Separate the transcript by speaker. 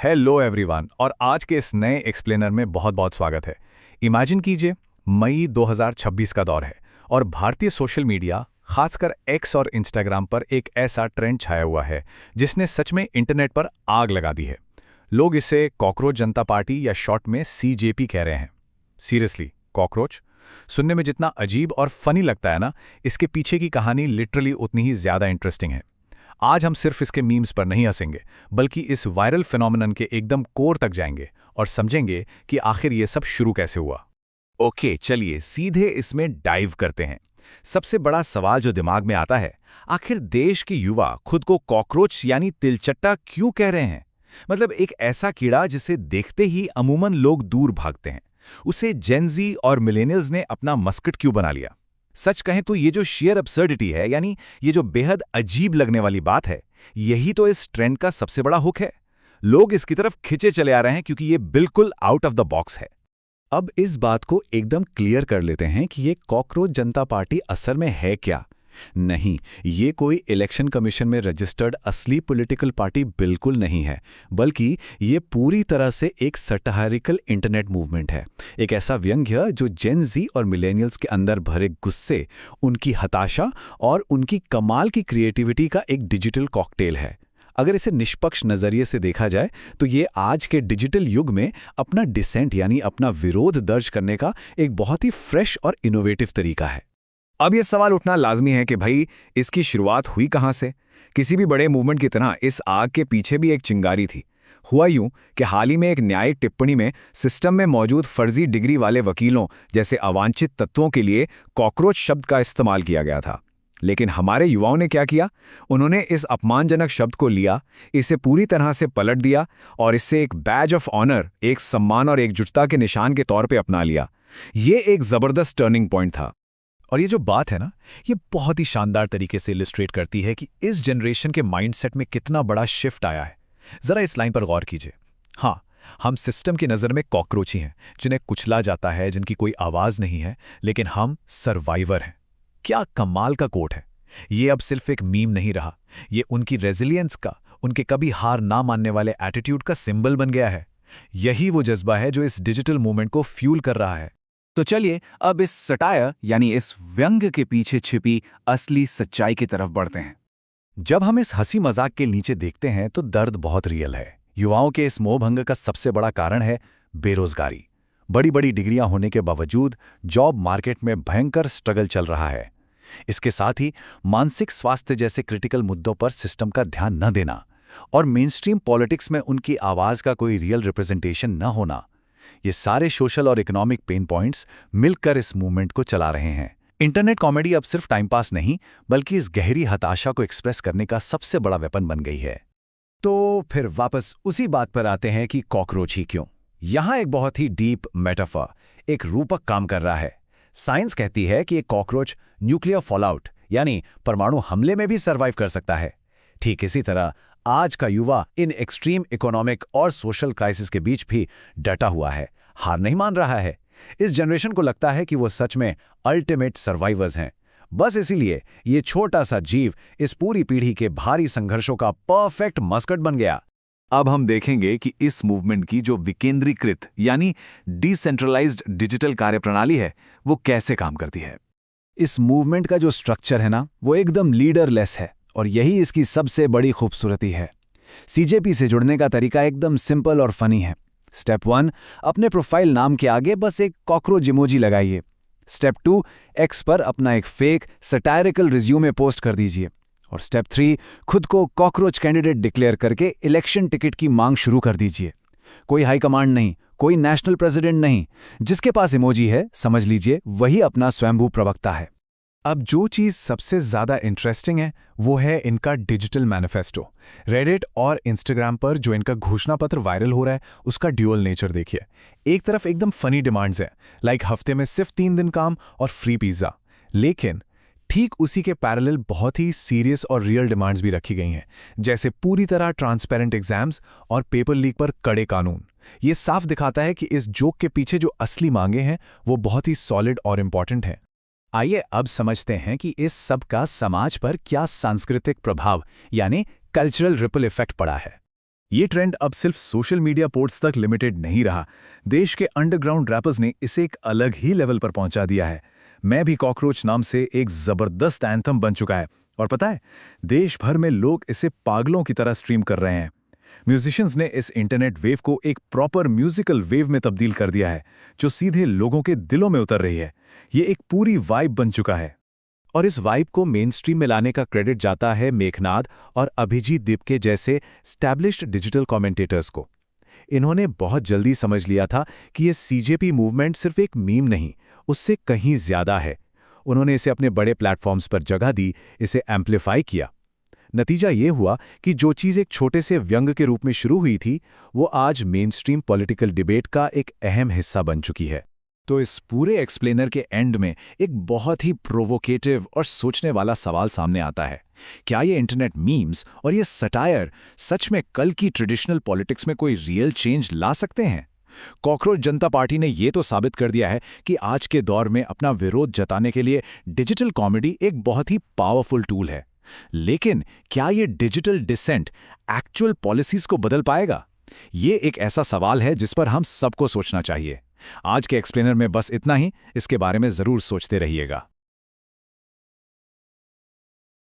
Speaker 1: Hello everyone और आज के इस नए एक्सप्लेनर में बहुत बहुत स्वागत है। इमेजिन कीजिए मई 2026 का दौर है और भारतीय सोशल मीडिया खासकर एक्स और इंस्टाग्राम पर एक ऐसा ट्रेंड छाया हुआ है जिसने सच में इंटरनेट पर आग लगा दी है। लोग इसे कॉकरोच जनता पार्टी या शॉर्ट में सीजेपी कह रहे हैं। सीरियसली, कॉकरोच सुनने में जितना अजीब और फनी लगता है ना, इसके पीछे की कहानी लिटरली उतनी ही ज्यादा इंटरेस्टिंग है। आज हम सिर्फ इसके मीम्स पर नहीं हंसेंगे, बल्कि इस वायरल फिनोमिनन के एकदम कोर तक जाएंगे और समझेंगे कि आखिर ये सब शुरू कैसे हुआ।
Speaker 2: ओके, चलिए सीधे इसमें डाइव करते हैं। सबसे बड़ा सवाल जो दिमाग में आता है, आखिर देश के युवा खुद को कॉकरोच यानी तिलचट्टा क्यों कह रहे हैं? मतलब एक ऐसा कीड़ा जिसे देखते ही अमूमन लोग दूर भागते हैं, उसे जेन ज़ी और मिलेनियल्स ने अपना मस्कट क्यों बना लिया? सच कहें तो ये जो शेयर अब्सर्डिटी है, यानी ये जो बेहद अजीब लगने वाली बात है, यही तो इस ट्रेंड का सबसे बड़ा हुक है। लोग इसकी तरफ खिंचे चले आ रहे हैं क्योंकि ये बिल्कुल आउट ऑफ द बॉक्स है।
Speaker 1: अब इस बात को एकदम क्लियर कर लेते हैं कि ये कॉकरोच जनता पार्टी असल में है क्या। नहीं, ये कोई इलेक्शन कमीशन में रजिस्टर्ड असली पॉलिटिकल पार्टी बिल्कुल नहीं है, बल्कि ये पूरी तरह से एक सटायरिकल इंटरनेट मूवमेंट है। एक ऐसा व्यंग्य जो जेन ज़ी और मिलेनियल्स के अंदर भरे गुस्से, उनकी हताशा और उनकी कमाल की क्रिएटिविटी का एक डिजिटल कॉकटेल है। अगर इसे निष्पक्ष नजरिए से देखा जाए तो ये आज के डिजिटल युग में अपना डिसेंट यानी अपना विरोध दर्ज करने का एक बहुत ही फ्रेश और इनोवेटिव तरीका है।
Speaker 2: अब ये सवाल उठना लाजमी है कि भाई इसकी शुरुआत हुई कहाँ से? किसी भी बड़े मूवमेंट की तरह इस आग के पीछे भी एक चिंगारी थी। हुआ यूं कि हाल ही में एक न्यायिक टिप्पणी में सिस्टम में मौजूद फर्जी डिग्री वाले वकीलों जैसे अवांछित तत्वों के लिए कॉकरोच शब्द का इस्तेमाल किया गया था। लेकिन हमारे युवाओं ने क्या किया? उन्होंने इस अपमानजनक शब्द को लिया, इसे पूरी तरह से पलट दिया और इससे एक बैज ऑफ ऑनर, एक सम्मान और एकजुटता के निशान के तौर पे अपना लिया। ये एक जबरदस्त टर्निंग पॉइंट था।
Speaker 1: और ये जो बात है ना, ये बहुत ही शानदार तरीके से इलिस्ट्रेट करती है कि इस जनरेशन के माइंडसेट में कितना बड़ा शिफ्ट आया है। जरा इस लाइन पर गौर कीजिए। हाँ, हम सिस्टम की नज़र में कॉकरोची हैं, जिन्हें कुचला जाता है, जिनकी कोई आवाज़ नहीं है, लेकिन हम सर्वाइवर हैं। क्या कमाल का कोट है। ये अब सिर्फ एक मीम नहीं रहा, ये उनकी रेजिलियंस का, उनके कभी हार ना मानने वाले एटीट्यूड का सिंबल बन गया है। यही वो जज्बा है जो इस डिजिटल मूवमेंट को फ्यूल कर रहा है।
Speaker 2: तो चलिए अब इस सटायर यानी इस व्यंग्य के पीछे छिपी असली सच्चाई की तरफ बढ़ते हैं।
Speaker 1: जब हम इस हंसी मजाक के नीचे देखते हैं तो दर्द बहुत रियल है। युवाओं के इस मोहभंग का सबसे बड़ा कारण है बेरोजगारी। बड़ी बड़ी डिग्रियां होने के बावजूद जॉब मार्केट में भयंकर स्ट्रगल चल रहा है। इसके साथ ही मानसिक स्वास्थ्य जैसे क्रिटिकल मुद्दों पर सिस्टम का ध्यान न देना और मेनस्ट्रीम पॉलिटिक्स में उनकी आवाज का कोई रियल रिप्रेजेंटेशन न होना, ये सारे सोशल और इकोनॉमिक पेन पॉइंट्स मिलकर इस मूवमेंट को चला रहे हैं। इंटरनेट कॉमेडी अब सिर्फ टाइम पास नहीं, बल्कि इस गहरी हताशा को एक्सप्रेस करने का सबसे बड़ा वेपन बन गई है। तो फिर वापस उसी बात पर आते हैं कि कॉकरोच ही क्यों। यहां एक बहुत ही डीप मेटाफर, एक रूपक काम कर रहा है। साइंस कहती है कि एक कॉकरोच न्यूक्लियर फॉलआउट यानी परमाणु हमले में भी सर्वाइव कर सकता है। ठीक इसी तरह आज का युवा इन एक्सट्रीम इकोनॉमिक और सोशल क्राइसिस के बीच भी डटा हुआ है, हार नहीं मान रहा है। इस जनरेशन को लगता है कि वो सच में अल्टीमेट सर्वाइवर्स हैं। बस इसीलिए ये छोटा सा जीव इस पूरी पीढ़ी के भारी संघर्षों का परफेक्ट मस्कट बन गया।
Speaker 2: अब हम देखेंगे कि इस मूवमेंट की जो विकेंद्रीकृत यानी डिसेंट्रलाइज्ड डिजिटल कार्यप्रणाली है, वो कैसे काम करती है।
Speaker 1: इस मूवमेंट का जो स्ट्रक्चर है ना, वो एकदम लीडरलेस है और यही इसकी सबसे बड़ी खूबसूरती है। सीजेपी से जुड़ने का तरीका एकदम सिंपल और फनी है। स्टेप 1, अपने प्रोफाइल नाम के आगे बस एक कॉकरोच इमोजी लगाइए। स्टेप 2, एक्स पर अपना एक फेक सटायरिकल रिज्यूमे पोस्ट कर दीजिए। और स्टेप 3, खुद को कॉकरोच कैंडिडेट डिक्लेयर करके इलेक्शन टिकट की मांग शुरू कर दीजिए। कोई हाईकमांड नहीं, कोई नेशनल प्रेसिडेंट नहीं, जिसके पास इमोजी है समझ लीजिए वही अपना स्वयंभू प्रवक्ता है। अब जो चीज़ सबसे ज़्यादा इंटरेस्टिंग है वो है इनका डिजिटल मैनिफेस्टो। रेडिट और इंस्टाग्राम पर जो इनका घोषणा पत्र वायरल हो रहा है, उसका ड्यूअल नेचर देखिए। एक तरफ एकदम फनी डिमांड्स हैं, लाइक हफ्ते में सिर्फ 3 दिन काम और फ्री पिज़्ज़ा, लेकिन ठीक उसी के पैरेलल बहुत ही सीरियस और रियल डिमांड्स भी रखी गई हैं, जैसे पूरी तरह ट्रांसपेरेंट एग्जाम्स और पेपर लीक पर कड़े कानून। ये साफ दिखाता है कि इस जोक के पीछे जो असली मांगे हैं वो बहुत ही सॉलिड और इम्पॉर्टेंट हैं। आइए अब समझते हैं कि इस सब का समाज पर क्या सांस्कृतिक प्रभाव यानी कल्चरल रिपल इफेक्ट पड़ा है। ये ट्रेंड अब सिर्फ सोशल मीडिया पोस्ट्स तक लिमिटेड नहीं रहा। देश के अंडरग्राउंड रैपर्स ने इसे एक अलग ही लेवल पर पहुंचा दिया है। मैं भी कॉकरोच नाम से एक जबरदस्त एंथम बन चुका है, और पता है, देश भर में लोग इसे पागलों की तरह स्ट्रीम कर रहे हैं। म्यूजिशियंस ने इस इंटरनेट वेव को एक प्रॉपर म्यूजिकल वेव में तब्दील कर दिया है, जो सीधे लोगों के दिलों में उतर रही है। ये एक पूरी वाइब बन चुका है। और इस वाइब को मेन स्ट्रीम में लाने का क्रेडिट जाता है मेघनाद और अभिजीत दीपके जैसे स्टैब्लिश्ड डिजिटल कमेंटेटर्स को। इन्होंने बहुत जल्दी समझ लिया था कि ये सीजेपी मूवमेंट सिर्फ एक मीम नहीं, उससे कहीं ज्यादा है। उन्होंने इसे अपने बड़े प्लेटफॉर्म्स पर जगह दी, इसे एम्प्लीफाई किया। नतीजा ये हुआ कि जो चीज़ एक छोटे से व्यंग के रूप में शुरू हुई थी, वो आज मेन स्ट्रीम पॉलिटिकल डिबेट का एक अहम हिस्सा बन चुकी है। तो इस पूरे एक्सप्लेनर के एंड में एक बहुत ही प्रोवोकेटिव और सोचने वाला सवाल सामने आता है। क्या ये इंटरनेट मीम्स और ये सटायर सच में कल की ट्रेडिशनल पॉलिटिक्स में कोई रियल चेंज ला सकते हैं? कॉकरोच जनता पार्टी ने ये तो साबित कर दिया है कि आज के दौर में अपना विरोध जताने के लिए डिजिटल कॉमेडी एक बहुत ही पावरफुल टूल है। लेकिन क्या ये डिजिटल डिसेंट एक्चुअल पॉलिसीज को बदल पाएगा? ये एक ऐसा सवाल है जिस पर हम सबको सोचना चाहिए। आज के एक्सप्लेनर में बस इतना ही। इसके बारे में जरूर सोचते रहिएगा।